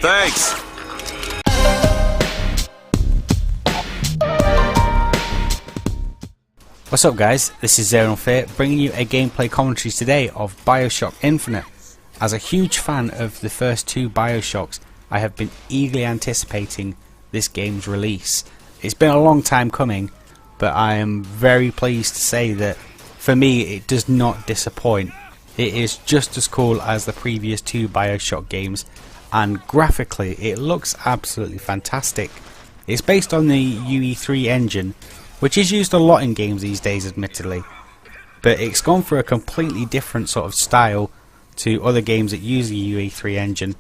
Thanks. What's up guys, this is ZonalFear bringing you a gameplay commentary today of Bioshock Infinite. As a huge fan of the first two Bioshocks, I have been eagerly anticipating this game's release. It's been a long time coming, but I am very pleased to say that for me it does not disappoint. It is just as cool as the previous two Bioshock games, and graphically it looks absolutely fantastic. It's based on the UE3 engine, which is used a lot in games these days admittedly, but it's gone for a completely different sort of style to other games that use the UE3 engine.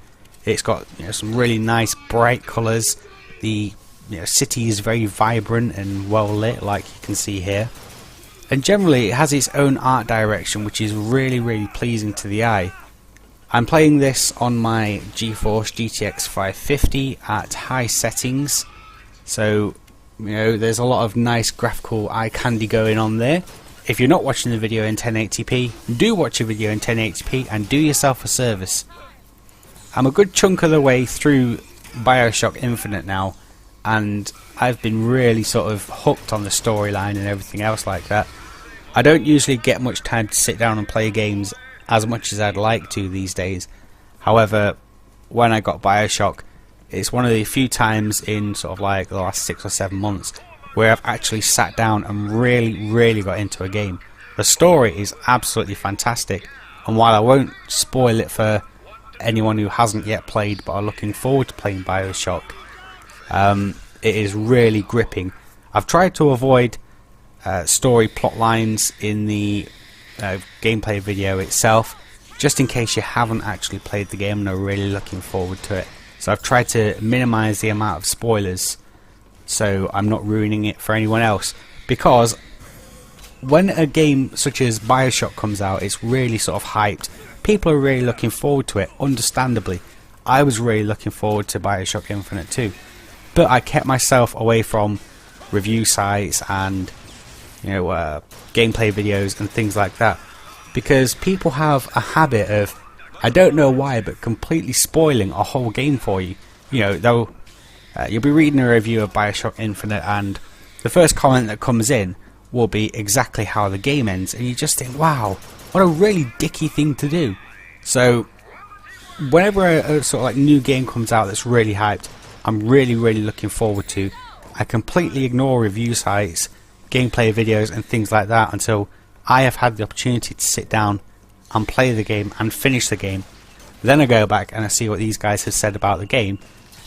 It's got some really nice bright colours, the city is very vibrant and well lit like you can see here, and generally it has its own art direction which is really pleasing to the eye. I'm playing this on my GeForce GTX 550 at high settings, so there's a lot of nice graphical eye candy going on there. If you're not watching the video in 1080p, do watch a video in 1080p and do yourself a service. I'm a good chunk of the way through Bioshock Infinite now, and I've been really sort of hooked on the storyline and everything else like that. I don't usually get much time to sit down and play games as much as I'd like to these days. However, when I got Bioshock, it's one of the few times in sort of like the last 6 or 7 months where I've actually sat down and really got into a game. The story is absolutely fantastic, and while I won't spoil it for anyone who hasn't yet played but are looking forward to playing Bioshock, it is really gripping. I've tried to avoid story plot lines in the gameplay video itself, just in case you haven't actually played the game and are really looking forward to it. So I've tried to minimise the amount of spoilers so I'm not ruining it for anyone else, because when a game such as Bioshock comes out, it's really sort of hyped. People are really looking forward to it, understandably. I was really looking forward to Bioshock Infinite too, but I kept myself away from review sites and gameplay videos and things like that, because people have a habit of, I don't know why, but completely spoiling a whole game for you. You'll be reading a review of Bioshock Infinite and the first comment that comes in will be exactly how the game ends, and you just think, wow, what a really dicky thing to do. So whenever a sort of like new game comes out that's really hyped, I'm really looking forward to, I completely ignore review sites, gameplay videos and things like that until I have had the opportunity to sit down and play the game and finish the game. Then I go back and I see what these guys have said about the game,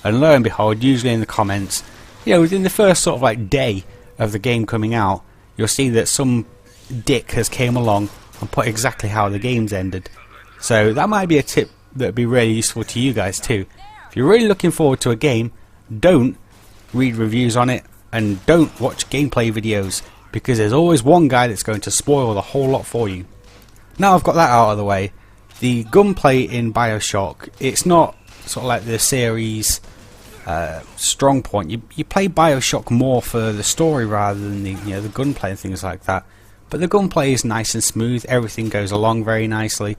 and lo and behold, usually in the comments, within the first sort of like day of the game coming out, you'll see that some dick has came along and put exactly how the game's ended. So that might be a tip that would be really useful to you guys too. If you're really looking forward to a game, don't read reviews on it and don't watch gameplay videos, because there's always one guy that's going to spoil the whole lot for you. Now I've got that out of the way, the gunplay in Bioshock, it's not sort of like the series strong point. You play Bioshock more for the story rather than the gunplay and things like that. But the gunplay is nice and smooth, everything goes along very nicely.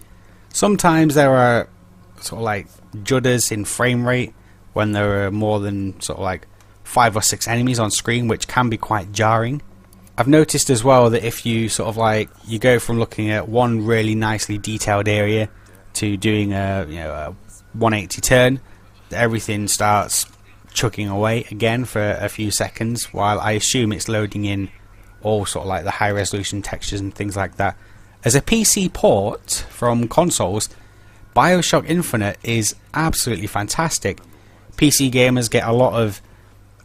Sometimes there are sort of like judders in frame rate when there are more than sort of like 5 or 6 enemies on screen, which can be quite jarring. I've noticed as well that if you sort of like, you go from looking at one really nicely detailed area to doing a 180 turn, everything starts chucking away again for a few seconds while I assume it's loading in all sort of like the high resolution textures and things like that. As a PC port from consoles, Bioshock Infinite is absolutely fantastic. PC gamers get a lot of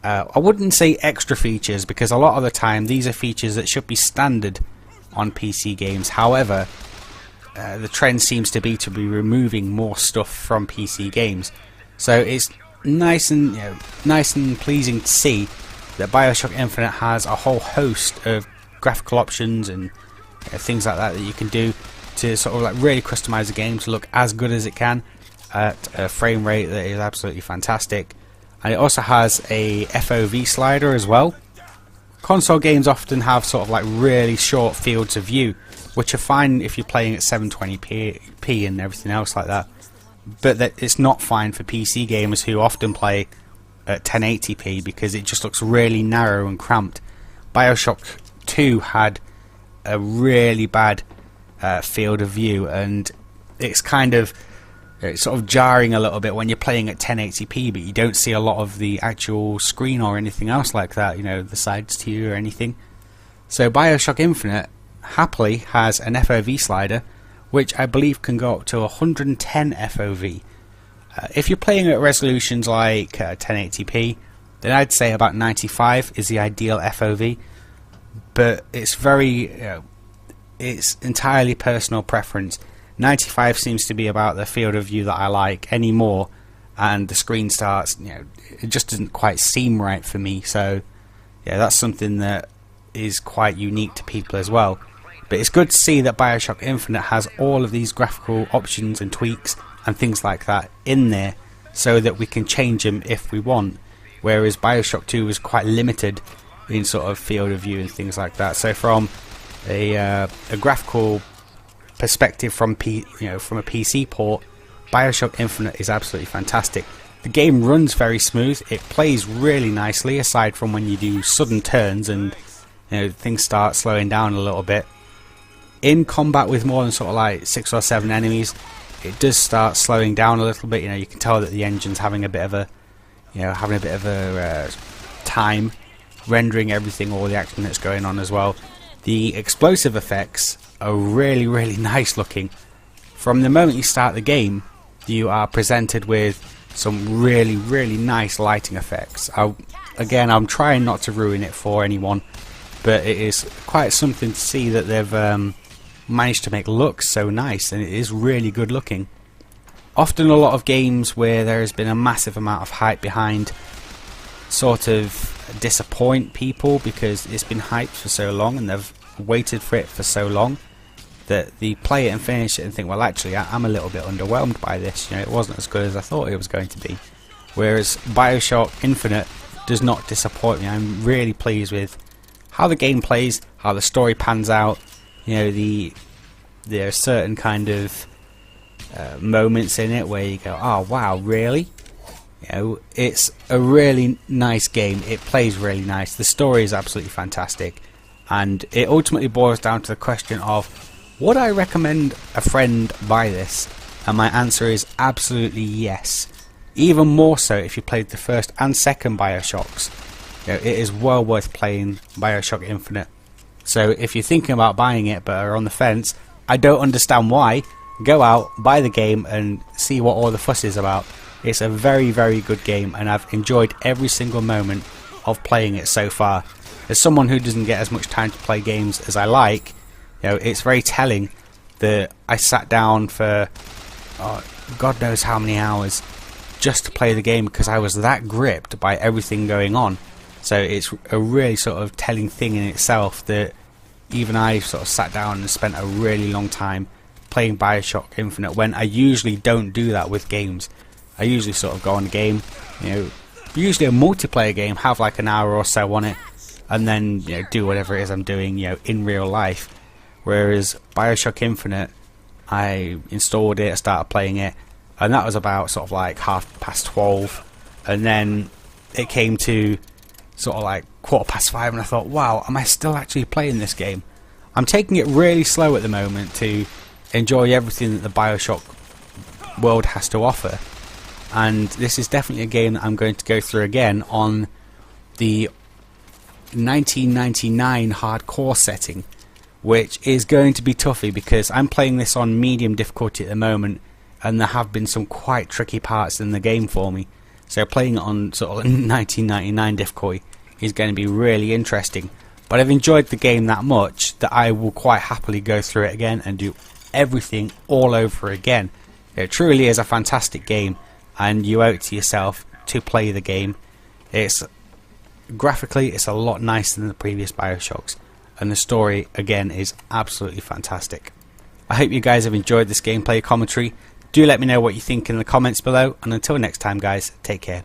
I wouldn't say extra features, because a lot of the time these are features that should be standard on PC games. However, the trend seems to be removing more stuff from PC games. So it's nice and pleasing to see that Bioshock Infinite has a whole host of graphical options and things like that you can do to sort of like really customize the game to look as good as it can at a frame rate that is absolutely fantastic. And it also has a FOV slider as well. Console games often have sort of like really short fields of view, which are fine if you're playing at 720p and everything else like that. but that it's not fine for PC gamers who often play at 1080p because it just looks really narrow and cramped. Bioshock 2 had a really bad field of view, and it's sort of jarring a little bit when you're playing at 1080p, but you don't see a lot of the actual screen or anything else like that, the sides to you or anything. So Bioshock Infinite happily has an FOV slider, which I believe can go up to 110 FOV. If you're playing at resolutions like 1080p, then I'd say about 95 is the ideal FOV, but it's it's entirely personal preference. 95 seems to be about the field of view that I like anymore, and the screen starts, it just doesn't quite seem right for me. So yeah, that's something that is quite unique to people as well. But it's good to see that Bioshock Infinite has all of these graphical options and tweaks and things like that in there, so that we can change them if we want, whereas Bioshock 2 was quite limited in sort of field of view and things like that. So from a graphical perspective, from a PC port, Bioshock Infinite is absolutely fantastic. The game runs very smooth, it plays really nicely, aside from when you do sudden turns and things start slowing down a little bit. In combat with more than sort of like 6 or 7 enemies, it does start slowing down a little bit. You can tell that the engine's having a bit of a time rendering everything, all the action that's going on as well. The explosive effects are really, really nice looking. From the moment you start the game, you are presented with some really, really nice lighting effects. Again, I'm trying not to ruin it for anyone, but it is quite something to see that they've managed to make look so nice, and it is really good looking. Often a lot of games where there has been a massive amount of hype behind sort of disappoint people because it's been hyped for so long and they've waited for it for so long that they play it and finish it and think, well, actually I'm a little bit underwhelmed by this, it wasn't as good as I thought it was going to be. Whereas Bioshock Infinite does not disappoint me. I'm really pleased with how the game plays, how the story pans out. There are certain kind of moments in it where you go, oh wow, really? It's a really nice game. It plays really nice. The story is absolutely fantastic, and it ultimately boils down to the question of, would I recommend a friend buy this? And my answer is absolutely yes. Even more so if you played the first and second Bioshocks. It is well worth playing Bioshock Infinite. So if you're thinking about buying it but are on the fence, I don't understand why. Go out, buy the game and see what all the fuss is about. It's a very, very good game, and I've enjoyed every single moment of playing it so far. As someone who doesn't get as much time to play games as I like, it's very telling that I sat down for God knows how many hours just to play the game because I was that gripped by everything going on. So it's a really sort of telling thing in itself that even I sort of sat down and spent a really long time playing Bioshock Infinite, when I usually don't do that with games. I usually sort of go on a game, usually a multiplayer game, have like an hour or so on it, and then do whatever it is I'm doing in real life. Whereas Bioshock Infinite, I installed it, I started playing it, and that was about sort of like 12:30, and then it came to sort of like 5:15, and I thought, wow, am I still actually playing this game? I'm taking it really slow at the moment to enjoy everything that the Bioshock world has to offer, and this is definitely a game that I'm going to go through again on the 1999 hardcore setting, which is going to be toughy because I'm playing this on medium difficulty at the moment, and there have been some quite tricky parts in the game for me. So playing it on sort of 1999 difficulty is going to be really interesting. But I've enjoyed the game that much that I will quite happily go through it again and do everything all over again. It truly is a fantastic game, and you owe it to yourself to play the game. Graphically, it's a lot nicer than the previous Bioshocks, and the story again is absolutely fantastic. I hope you guys have enjoyed this gameplay commentary. Do let me know what you think in the comments below, and until next time guys, take care.